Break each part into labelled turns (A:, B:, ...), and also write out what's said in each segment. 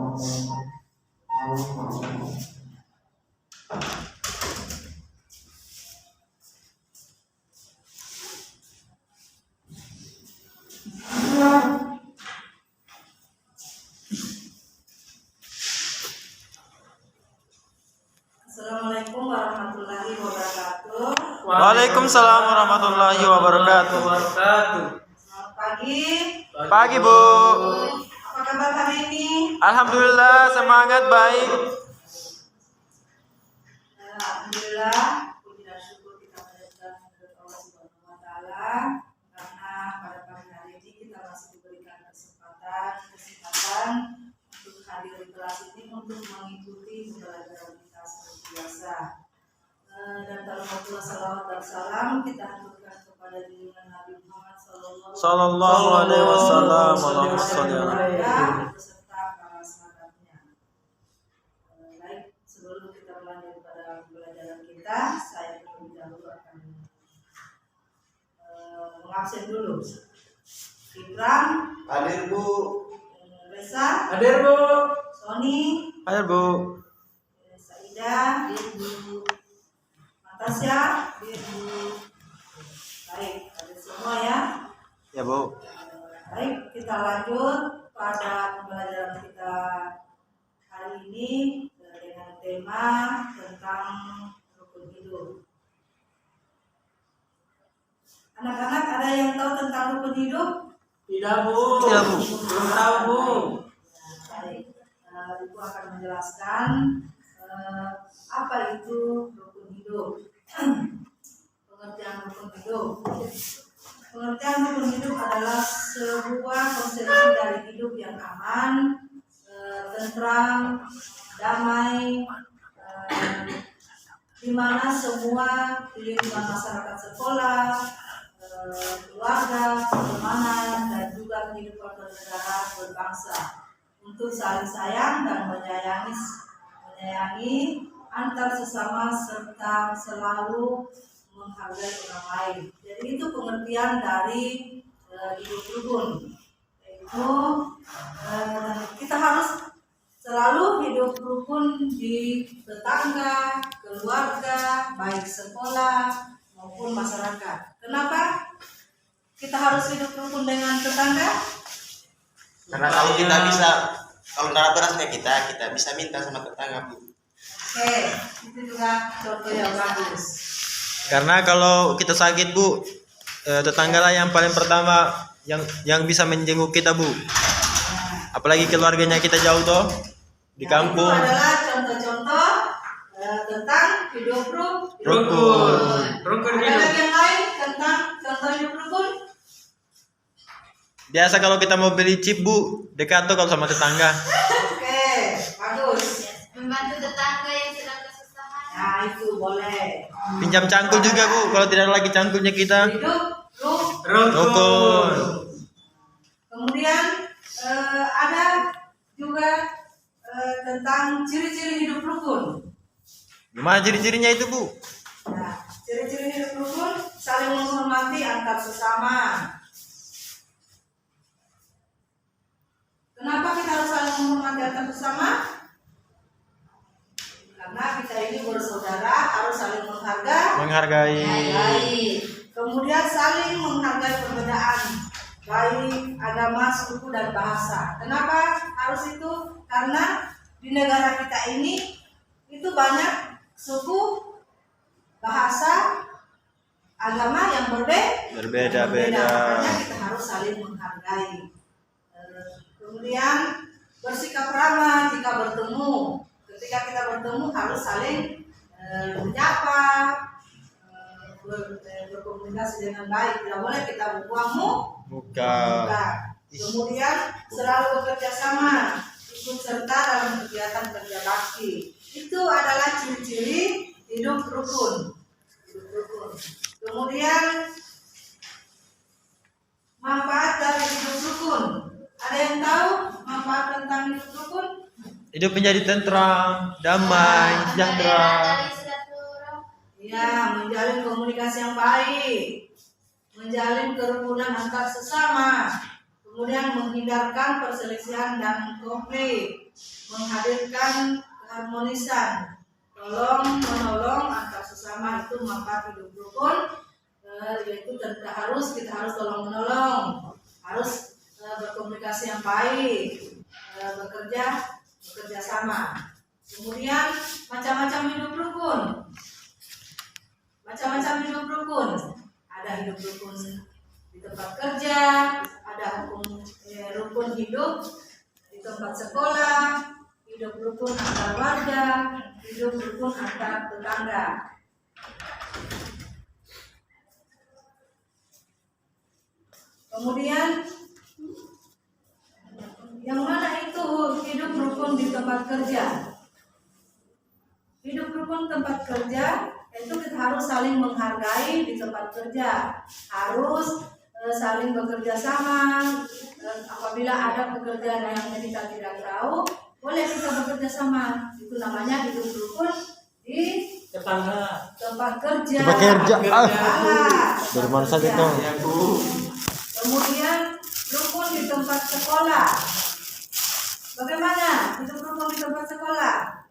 A: Assalamualaikum warahmatullahi wabarakatuh.
B: Waalaikumsalam warahmatullahi wabarakatuh.
A: Selamat pagi.
B: Pagi, Bu.
A: Apa kabar hari ini?
B: Alhamdulillah, semangat baik.
A: Alhamdulillah, puji dan syukur kita panjatkan kepada Allah Subhanahu wa taala karena pada pagi hari ini kita masih diberikan kesempatan untuk hadir di kelas ini untuk mengikuti pembelajaran kita seperti biasa. Dan kalau salawat dan salam kita haturkan kepada junjungan Nabi Muhammad
B: Sallallahu alaihi wasallam.
A: beserta para sahabatnya. Baik, sebelum kita lanjut pada pembelajaran kita, saya terlebih dahulu akan mengabsen dulu. Ikram,
C: Hadir, Bu.
A: Reza,
C: Hadir, Bu.
A: Sony,
B: Ayo, Bu.
A: Saida, Bu, Natasha, Bu. Baik, ada semua ya.
B: Ya, Bu.
A: Baik, kita lanjut pada pembelajaran kita hari ini dengan tema tentang rukun hidup. Anak-anak ada yang tahu tentang rukun hidup?
C: Tidak, Bu.
B: Tidak, Bu.
C: Belum tahu, Bu.
A: Baik, Ibu akan menjelaskan apa itu rukun hidup. Pengertian rukun hidup. Pengertian rukun hidup adalah sebuah konsepsi dari hidup yang aman, tentram, damai, di mana semua di lingkungan masyarakat sekolah, keluarga, pertemanan, dan juga kehidupan bernegara berbangsa untuk saling sayang dan menyayangi antar sesama serta selalu menghargai orang lain. Jadi itu pengertian dari hidup rukun. Yaitu kita harus selalu hidup rukun di tetangga, keluarga, baik sekolah maupun masyarakat. Kenapa kita harus hidup rukun dengan tetangga?
C: Karena kalau kita bisa, kalau nggak berasnya kita bisa minta sama tetangga, Bu.
A: Oke, itu juga contoh yang bagus.
B: Karena kalau kita sakit, Bu, tetangga lah yang paling pertama yang bisa menjenguk kita, Bu. Apalagi keluarganya kita jauh toh di kampung.
A: Itu adalah contoh-contoh tentang hidup
B: Rukun.
A: Ada lagi yang lain tentang contoh hidup rukun?
B: Biasa kalau kita mau beli chip, Bu, dekat tuh kalau sama tetangga.
A: Oke, bagus.
D: Membantu tetangga yang sedang kesusahan.
A: Nah, itu boleh.
B: Pinjam cangkul juga, Bu, kalau tidak ada lagi cangkulnya kita.
A: Hidup
B: Rukun.
A: Kemudian ada juga tentang ciri-ciri hidup rukun.
B: Gimana ciri-cirinya itu, Bu?
A: Nah, ciri-ciri hidup rukun saling menghormati antar sesama. Kenapa kita harus saling menghormati antar sesama? Karena kita ini bersaudara, harus saling
B: Menghargai.
A: Kemudian saling menghargai perbedaan baik agama, suku, dan bahasa. Kenapa harus itu? Karena di negara kita ini itu banyak suku, bahasa, agama yang
B: Berbeda-beda.
A: Makanya kita harus saling menghargai. Kemudian bersikap ramah jika bertemu. Ketika kita bertemu harus saling menyapa, berkomunikasi dengan baik. Tidak boleh kita berbuang
B: Muka.
A: Kemudian selalu bekerja sama, ikut serta dalam kegiatan kerja bakti. Itu adalah ciri-ciri hidup rukun. Kemudian manfaat dari hidup rukun. Ada yang tahu manfaat tentang hidup rukun?
B: Hidup menjadi tentram, damai, sejahtera.
A: Ya, menjalin komunikasi yang baik, menjalin kerukunan antar sesama. kemudian menghindarkan perselisihan dan konflik, menghadirkan keharmonisan, tolong menolong antar sesama, itu manfaat hidup rukun. Yaitu kita harus tolong menolong, harus berkomunikasi yang baik, bekerja sama. Kemudian macam-macam hidup rukun. Ada hidup rukun di tempat kerja, ada rukun hidup di tempat sekolah, hidup rukun antar warga, hidup rukun antar tetangga. Kemudian yang mana itu hidup rukun di tempat kerja? Hidup rukun tempat kerja itu kita harus saling menghargai di tempat kerja, harus saling bekerja sama. Apabila ada pekerjaan yang kita tidak tahu, boleh kita bekerja sama. Itu namanya hidup rukun di tempat kerja.
B: Dari mana saja tuh?
A: Kemudian rukun di tempat sekolah. Bagaimana hidup rukun di tempat sekolah?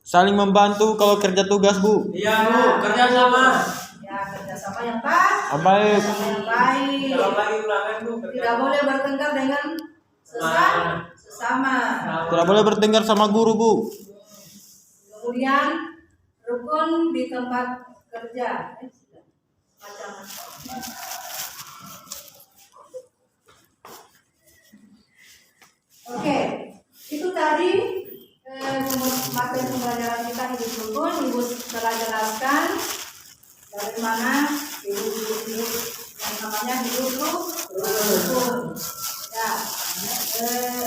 B: Saling membantu kalau kerja tugas, Bu.
E: Iya, Bu, kerja sama.
A: Ya, kerjasama yang baik.
B: Baik.
A: Yang baik.
E: Kalau lagi ulangan, Bu,
A: Tidak boleh bertengkar dengan sesama.
B: Tidak boleh bertengkar sama guru, Bu.
A: Kemudian rukun di tempat kerja. Oke, itu tadi materi pembelajaran kita hidup rukun. Ibu telah jelaskan bagaimana hidup yang namanya hidup rukun. Ya,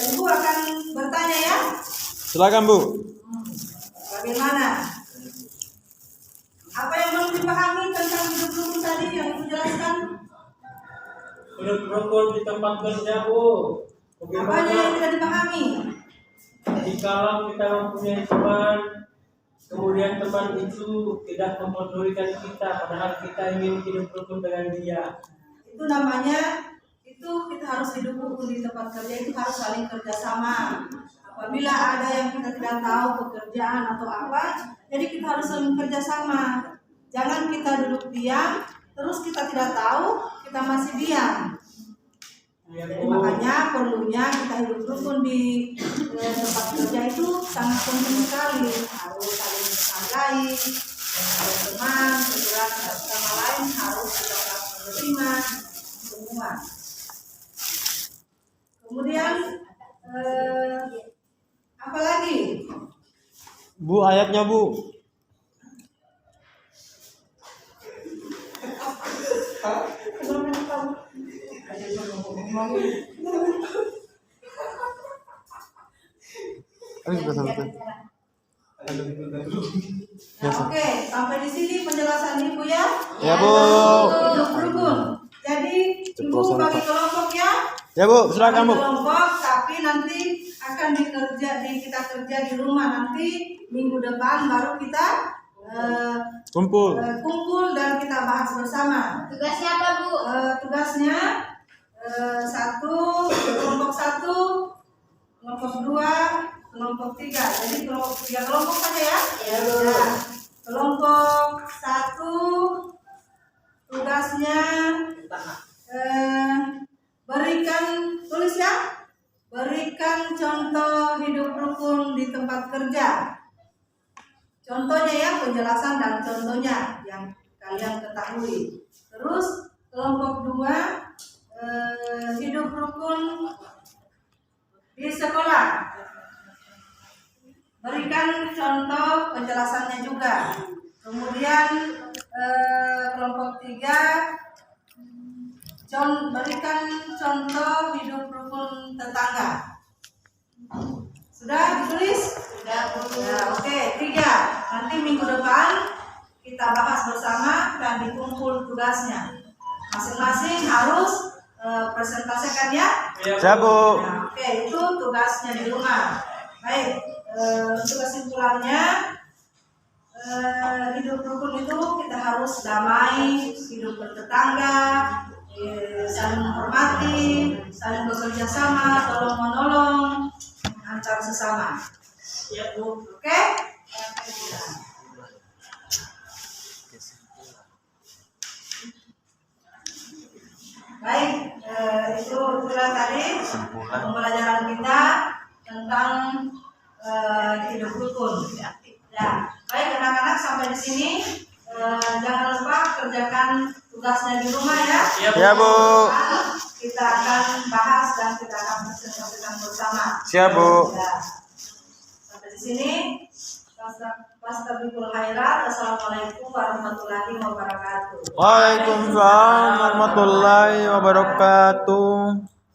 A: Ibu akan bertanya ya.
B: Silakan, Bu.
A: Bagaimana? Apa yang belum dipahami tentang hidup rukun tadi yang Ibu jelaskan?
E: hidup rukun di tempat kerja, Bu.
A: Apanya yang tidak dipahami?
E: Jikalau kita mempunyai teman, kemudian teman itu tidak mempedulikan kita, padahal kita ingin hidup rukun dengan dia.
A: Itu namanya, itu kita harus hidup rukun di tempat kerja, itu harus saling kerjasama. Apabila ada yang kita tidak tahu pekerjaan atau apa, jadi kita harus saling kerjasama. Jangan kita duduk diam, terus kita tidak tahu, kita masih diam.
E: Ya,
A: Jadi
E: Bu.
A: makanya perlunya kita hidup rukun di tempat kerja itu sangat penting sekali. Harus saling menghargai, ada teman, segera satu sama lain harus kita menerima semua. Kemudian apa lagi?
B: Bu, ayatnya, Bu.
A: Oke, sampai di sini penjelasan Ibu ya.
B: Ya, Bu.
A: Hidup rukun. Jadi Ibu bagi kelompok ya.
B: Ya, Bu, silakan, Bu.
A: Kelompok, tapi nanti akan kita kerja di rumah, nanti minggu depan baru kita
B: Kumpul.
A: kumpul dan kita bahas bersama.
D: Tugasnya apa, Bu?
A: Tugasnya kelompok 1, kelompok 2, kelompok 3. Jadi kelompok 3 kelompok saja ya. Ya. Kelompok 1 tugasnya tulis ya. Berikan contoh hidup rukun di tempat kerja. Contohnya ya, penjelasan dan contohnya yang kalian ketahui. Terus kelompok 2 hidup rukun di sekolah. Berikan contoh penjelasannya juga. Kemudian kelompok 3 berikan contoh hidup rukun tetangga. Sudah ditulis? Sudah, Bu. Ya, oke, 3. Nanti minggu depan kita bahas bersama dan dikumpul tugasnya. Masing-masing harus presentasikan ya.
B: Siap, Bu.
A: Nah, oke, itu tugasnya di rumah. Baik, untuk kesimpulannya hidup rukun itu kita harus damai, hidup bertetangga, saling menghormati, saling bekerja sama, tolong menolong antar sesama.
E: Ya Bu.
A: Oke? Baik, itulah tadi pembelajaran kita tentang hidup rukun. Ya, baik anak-anak sampai di sini. Jangan lupa kerjakan tugasnya di rumah ya.
B: Ya Bu.
A: Kita akan bahas dan kita akan presentasikan bersama.
B: Siap Bu.
A: Ya. Sampai di sini. Wassalamualaikum warahmatullahi wabarakatuh.
B: Waalaikumsalam warahmatullahi wabarakatuh.